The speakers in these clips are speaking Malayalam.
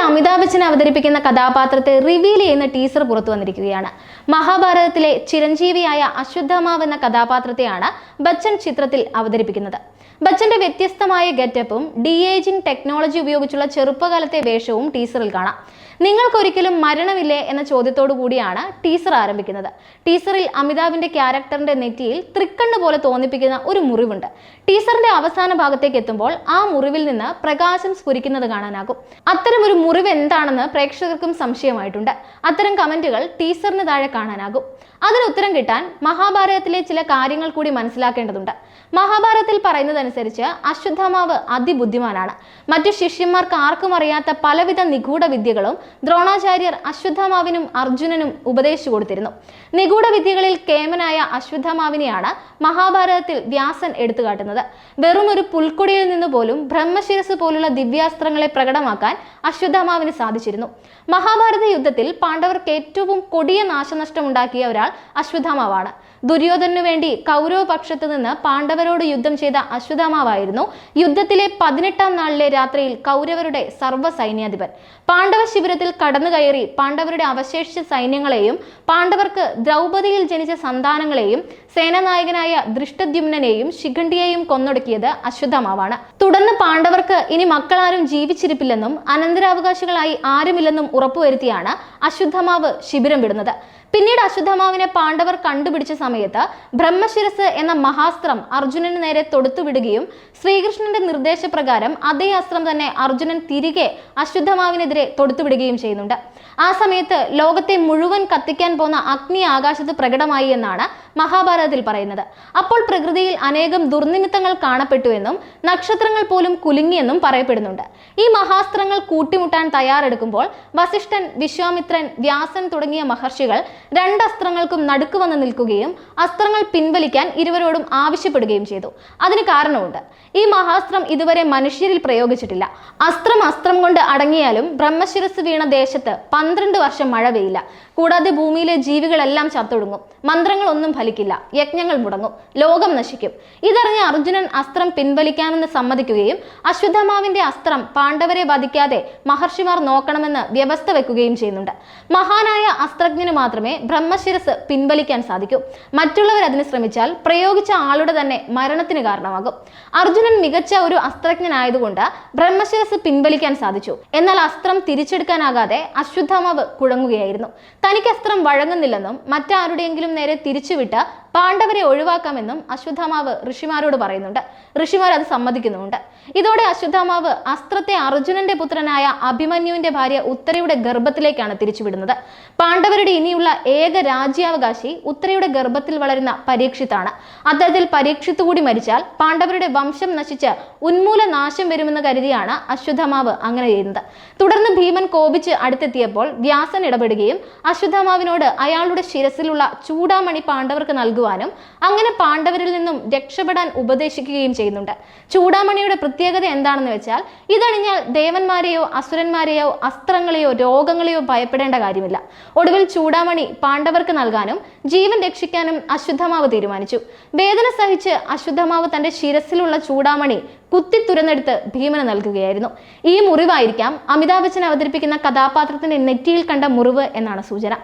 അമിതാഭ് ബച്ചൻ അവതരിപ്പിക്കുന്ന കഥാപാത്രത്തെ റിവീൽ ചെയ്യുന്ന ടീസർ പുറത്തു വന്നിരിക്കുകയാണ്. മഹാഭാരതത്തിലെ ചിരഞ്ജീവിയായ അശ്വത്ഥാമാവ് എന്ന കഥാപാത്രത്തെയാണ് ബച്ചൻ ചിത്രത്തിൽ അവതരിപ്പിക്കുന്നത്. ബച്ചന്റെ വ്യത്യസ്തമായ ഗെറ്റപ്പും ഡി-ഏജിംഗ് ടെക്നോളജി ഉപയോഗിച്ചുള്ള ചെറുപ്പകാലത്തെ വേഷവും ടീസറിൽ കാണാം. നിങ്ങൾക്കൊരിക്കലും മരണമില്ലേ എന്ന ചോദ്യത്തോടു കൂടിയാണ് ടീസർ ആരംഭിക്കുന്നത്. ടീസറിൽ അമിതാഭിന്റെ ക്യാരക്ടറിന്റെ നെറ്റിയിൽ തൃക്കണ്ണ് പോലെ തോന്നിപ്പിക്കുന്ന ഒരു മുറിവുണ്ട്. ടീസറിന്റെ അവസാന ഭാഗത്തേക്ക് എത്തുമ്പോൾ ആ മുറിവിൽ നിന്ന് പ്രകാശം സ്ഫുരിക്കുന്നത് കാണാനാകും. അത്തരം ഒരു മുറിവ് എന്താണെന്ന് പ്രേക്ഷകർക്കും സംശയമായിട്ടുണ്ട്. അത്തരം കമന്റുകൾ ടീസറിന് താഴെ കാണാനാകും. അതിന് ഉത്തരം കിട്ടാൻ മഹാഭാരതത്തിലെ ചില കാര്യങ്ങൾ കൂടി മനസ്സിലാക്കേണ്ടതുണ്ട്. മഹാഭാരതത്തിൽ പറയുന്നതനുസരിച്ച് അശ്വത്ഥാമാവ് അതിബുദ്ധിമാനാണ്. മറ്റു ശിഷ്യന്മാർക്ക് ആർക്കും അറിയാത്ത പലവിധ നിഗൂഢ വിദ്യകളും ദ്രോണാചാര്യർ അശ്വത്ഥാമാവിനും അർജുനനും ഉപദേശിച്ചു കൊടുത്തിരുന്നു. നിഗൂഢ വിദ്യകളിൽ കേമനായ അശ്വത്ഥാമാവിനെയാണ് മഹാഭാരതത്തിൽ വ്യാസൻ എടുത്തുകാട്ടുന്നത്. വെറും ഒരു പുൽക്കൊടിയിൽ നിന്ന് പോലും ബ്രഹ്മശിരസ് പോലുള്ള ദിവ്യാസ്ത്രങ്ങളെ പ്രകടമാക്കാൻ അശ്വത്ഥാമാവിന് സാധിച്ചിരുന്നു. മഹാഭാരത യുദ്ധത്തിൽ പാണ്ഡവർക്ക് ഏറ്റവും കൊടിയ നാശനഷ്ടമുണ്ടാക്കിയ ഒരാൾ അശ്വത്ഥാമാവാണ്. ദുര്യോധനു വേണ്ടി കൗരവ പക്ഷത്ത് നിന്ന് പാണ്ഡവരോട് യുദ്ധം ചെയ്ത അശ്വത്ഥാമാവായിരുന്നു യുദ്ധത്തിലെ 18-ാം നാളിലെ രാത്രിയിൽ കൗരവരുടെ സർവ്വ സൈന്യാധിപൻ. പാണ്ഡവ ശിബിരത്തിൽ കടന്നു കയറി പാണ്ഡവരുടെ അവശേഷിച്ച സൈന്യങ്ങളെയും പാണ്ഡവർക്ക് ദ്രൗപദിയിൽ ജനിച്ച സന്താനങ്ങളെയും സേനാനായകനായ ദൃഷ്ടദ്യുമ്നനെയും ശിഖണ്ഡിയെയും കൊന്നൊടുക്കിയത് അശ്വത്ഥാമാവാണ്. തുടർന്ന് പാണ്ഡവർക്ക് ഇനി മക്കളാരും ജീവിച്ചിരിപ്പില്ലെന്നും അനന്തരാവകാശികളായി ആരുമില്ലെന്നും ഉറപ്പുവരുത്തിയാണ് അശ്വത്ഥാമാവ് ശിബിരം വിടുന്നത്. പിന്നീട് അശ്വത്ഥാമാവിനെ പാണ്ഡവർ കണ്ടുപിടിച്ച സമയത്ത് ബ്രഹ്മശിരസ് എന്ന മഹാസ്ത്രം അർജുനന് നേരെ തൊടുത്തുവിടുകയും ശ്രീകൃഷ്ണന്റെ നിർദ്ദേശപ്രകാരം അതേ അസ്ത്രം തന്നെ അർജുനൻ തിരികെ അശ്വത്ഥാമാവിനെതിരെ തൊടുത്തുവിടുകയും ചെയ്യുന്നുണ്ട്. ആ സമയത്ത് ലോകത്തെ മുഴുവൻ കത്തിക്കാൻ പോന്ന അഗ്നി ആകാശത്ത് പ്രകടമായി എന്നാണ് മഹാഭാരതത്തിൽ പറയുന്നത്. അപ്പോൾ പ്രകൃതിയിൽ അനേകം ദുർനിമിത്തങ്ങൾ കാണപ്പെട്ടുവെന്നും നക്ഷത്രങ്ങൾ പോലും കുലുങ്ങിയെന്നും പറയപ്പെടുന്നുണ്ട്. ഈ മഹാസ്ത്രങ്ങൾ കൂട്ടിമുട്ടാൻ തയ്യാറെടുക്കുമ്പോൾ വസിഷ്ഠൻ, വിശ്വാമിത്രൻ, വ്യാസൻ തുടങ്ങിയ മഹർഷികൾ രണ്ടസ്ത്രങ്ങൾക്കും നടുക്ക് വന്ന് നിൽക്കുകയും അസ്ത്രങ്ങൾ പിൻവലിക്കാൻ ഇരുവരോടും ആവശ്യപ്പെടുകയും ചെയ്തു. അതിന് കാരണമുണ്ട്. ഈ മഹാസ്ത്രം ഇതുവരെ മനുഷ്യരിൽ പ്രയോഗിച്ചിട്ടില്ല. അസ്ത്രം കൊണ്ട് അടങ്ങിയാലും ബ്രഹ്മശിരസ് വീണ ദേശത്ത് 12 വർഷം മഴ പെയ്യില്ല. കൂടാതെ ഭൂമിയിലെ ജീവികളെല്ലാം ചത്തൊടുങ്ങും. മന്ത്രങ്ങളൊന്നും ഫലിക്കില്ല. യജ്ഞങ്ങൾ മുടങ്ങും. ലോകം നശിക്കും. ഇതറിഞ്ഞ അർജുനൻ അസ്ത്രം പിൻവലിക്കാമെന്ന് സമ്മതിക്കുകയും അശ്വത്ഥാമാവിന്റെ അസ്ത്രം പാണ്ഡവരെ വധിക്കാതെ മഹർഷിമാർ നോക്കണമെന്ന് വ്യവസ്ഥ വെക്കുകയും ചെയ്യുന്നുണ്ട്. മഹാനായ അസ്ത്രജ്ഞന് മാത്രമേ ബ്രഹ്മശിരസ് പിൻവലിക്കാൻ സാധിക്കൂ. മറ്റുള്ളവർ അതിന് ശ്രമിച്ചാൽ പ്രയോഗിച്ച ആളുടെ തന്നെ മരണത്തിന് കാരണമാകും. അർജുനൻ മികച്ച ഒരു അസ്ത്രജ്ഞനായതുകൊണ്ട് ബ്രഹ്മശിരസ് പിൻവലിക്കാൻ സാധിച്ചു. എന്നാൽ അസ്ത്രം തിരിച്ചെടുക്കാനാകാതെ അശ്വത്ഥാമാവ് കുഴങ്ങുകയായിരുന്നു. തനിക്ക് അസ്ത്രം വഴങ്ങുന്നില്ലെന്നും മറ്റാരുടെയെങ്കിലും നേരെ തിരിച്ചുവിട്ട് പാണ്ഡവരെ ഒഴിവാക്കാമെന്നും അശ്വത്ഥാമാവ് ഋഷിമാരോട് പറയുന്നുണ്ട്. ഋഷിമാർ അത് സമ്മതിക്കുന്നുമുണ്ട്. ഇതോടെ അശ്വത്ഥാമാവ് അസ്ത്രത്തെ അർജുനന്റെ പുത്രനായ അഭിമന്യുവിന്റെ ഭാര്യ ഉത്തരയുടെ ഗർഭത്തിലേക്കാണ് തിരിച്ചുവിടുന്നത്. പാണ്ഡവരുടെ ഇനിയുള്ള ഏക രാജ്യാവകാശി ഉത്തരയുടെ ഗർഭത്തിൽ വളരുന്ന പരീക്ഷിത്താണ്. അത്തരത്തിൽ പരീക്ഷിത്ത് കൂടി മരിച്ചാൽ പാണ്ഡവരുടെ വംശം നശിച്ച് ഉന്മൂല നാശം വരുമെന്ന് കരുതിയാണ് അശ്വത്ഥാമാവ് അങ്ങനെ ചെയ്യുന്നത്. തുടർന്ന് ഭീമൻ കോപിച്ച് അടുത്തെത്തിയപ്പോൾ വ്യാസൻ ഇടപെടുകയും അശ്വത്ഥാമാവിനോട് അയാളുടെ ശിരസിലുള്ള ചൂടാമണി പാണ്ഡവർക്ക് നൽകുവാനും അങ്ങനെ പാണ്ഡവരിൽ നിന്നും രക്ഷപ്പെടാൻ ഉപദേശിക്കുകയും ചെയ്യുന്നുണ്ട്. ചൂടാമണിയുടെ പ്രത്യേകത എന്താണെന്ന് വെച്ചാൽ ഇതണിഞ്ഞാൽ ദേവന്മാരെയോ അസുരന്മാരെയോ അസ്ത്രങ്ങളെയോ രോഗങ്ങളെയോ ഭയപ്പെടേണ്ട കാര്യമില്ല. ഒടുവിൽ ചൂടാമണി പാണ്ഡവർക്ക് നൽകാനും ജീവൻ രക്ഷിക്കാനും അശ്വത്ഥാമാവ് തീരുമാനിച്ചു. വേദന സഹിച്ച് അശ്വത്ഥാമാവ് തന്റെ ശിരസിലുള്ള ചൂടാമണി കുത്തി തുരന്നെടുത്ത് ഭീമന് നൽകുകയായിരുന്നു. ഈ മുറിവായിരിക്കാം അമിതാഭ് ബച്ചൻ അവതരിപ്പിക്കുന്ന കഥാപാത്രത്തിന്റെ നെറ്റിയിൽ കണ്ട മുറിവ് എന്നാണ് സൂചന.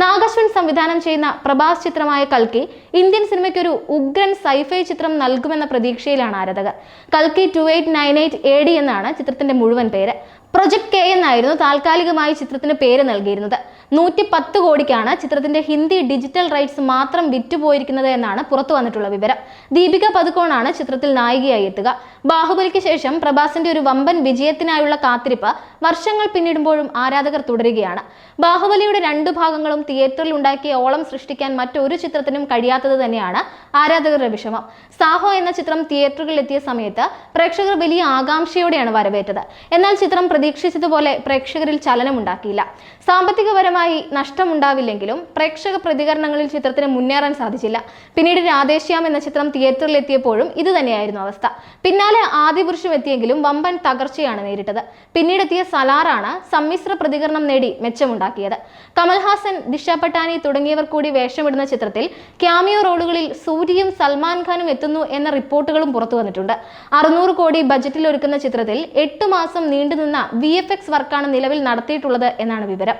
നാഗശ്വൻ സംവിധാനം ചെയ്യുന്ന പ്രഭാസ് ചിത്രമായ കൽക്കി ഇന്ത്യൻ സിനിമയ്ക്കൊരു ഉഗ്രൻ സൈഫൈ ചിത്രം നൽകുമെന്ന പ്രതീക്ഷയിലാണ് ആരാധകർ. കൽക്കി 2898 AD എന്നാണ് ചിത്രത്തിന്റെ മുഴുവൻ പേര്. പ്രൊജക്ട് കെ എന്നായിരുന്നു താൽക്കാലികമായി ചിത്രത്തിന് പേര് നൽകിയിരുന്നത്. 110 കോടിക്കാണ് ചിത്രത്തിന്റെ ഹിന്ദി ഡിജിറ്റൽ റൈറ്റ്സ് മാത്രം വിറ്റുപോയിരിക്കുന്നത് എന്നാണ് പുറത്തു വന്നിട്ടുള്ള വിവരം. ദീപിക പദുക്കോണാണ് ചിത്രത്തിൽ നായികയായി എത്തുക. ബാഹുബലിക്ക് ശേഷം പ്രഭാസിന്റെ ഒരു വമ്പൻ വിജയത്തിനായുള്ള കാത്തിരിപ്പ് വർഷങ്ങൾ പിന്നിടുമ്പോഴും ആരാധകർ തുടരുകയാണ്. ബാഹുബലിയുടെ 2 ഭാഗങ്ങളും തിയേറ്ററിൽ ഉണ്ടാക്കിയ ഓളം സൃഷ്ടിക്കാൻ മറ്റൊരു ചിത്രത്തിനും കഴിയാത്തത് തന്നെയാണ് ആരാധകരുടെ വിഷമം. സാഹോ എന്ന ചിത്രം തിയേറ്ററുകളിൽ എത്തിയ സമയത്ത് പ്രേക്ഷകർ വലിയ ആകാംക്ഷയോടെയാണ് വരവേറ്റത്. എന്നാൽ ചിത്രം പ്രതീക്ഷിച്ചതുപോലെ പ്രേക്ഷകരിൽ ചലനമുണ്ടാക്കിയില്ല. സാമ്പത്തികപരമായി നഷ്ടമുണ്ടാവില്ലെങ്കിലും പ്രേക്ഷക പ്രതികരണങ്ങളിൽ ചിത്രത്തിന് മുന്നേറാൻ സാധിച്ചില്ല. പിന്നീട് രാധേശ്യാം എന്ന ചിത്രം തിയേറ്ററിൽ എത്തിയപ്പോഴും ഇത് തന്നെയായിരുന്നു അവസ്ഥ. പിന്നാലെ ആദിപുരുഷം എത്തിയെങ്കിലും വമ്പൻ തകർച്ചയാണ് നേരിട്ടത്. പിന്നീടെത്തിയ സലാറാണ് സമ്മിശ്ര പ്രതികരണം നേടി മെച്ചമുണ്ടാക്കിയത്. കമൽഹാസൻ, ദിഷ പട്ടാനി തുടങ്ങിയവർ കൂടി വേഷമിടുന്ന ചിത്രത്തിൽ ക്യാമിയോ റോളുകളിൽ സൂര്യയും സൽമാൻ ഖാനും എത്തുന്നു എന്ന റിപ്പോർട്ടുകളും പുറത്തു വന്നിട്ടുണ്ട്. 600 കോടി ബജറ്റിൽ ഒരുക്കുന്ന ചിത്രത്തിൽ 8 മാസം നീണ്ടുനിന്ന VFX വർക്കാണ് നിലവിൽ നടത്തിയിട്ടുള്ളത് എന്നാണ് വിവരം.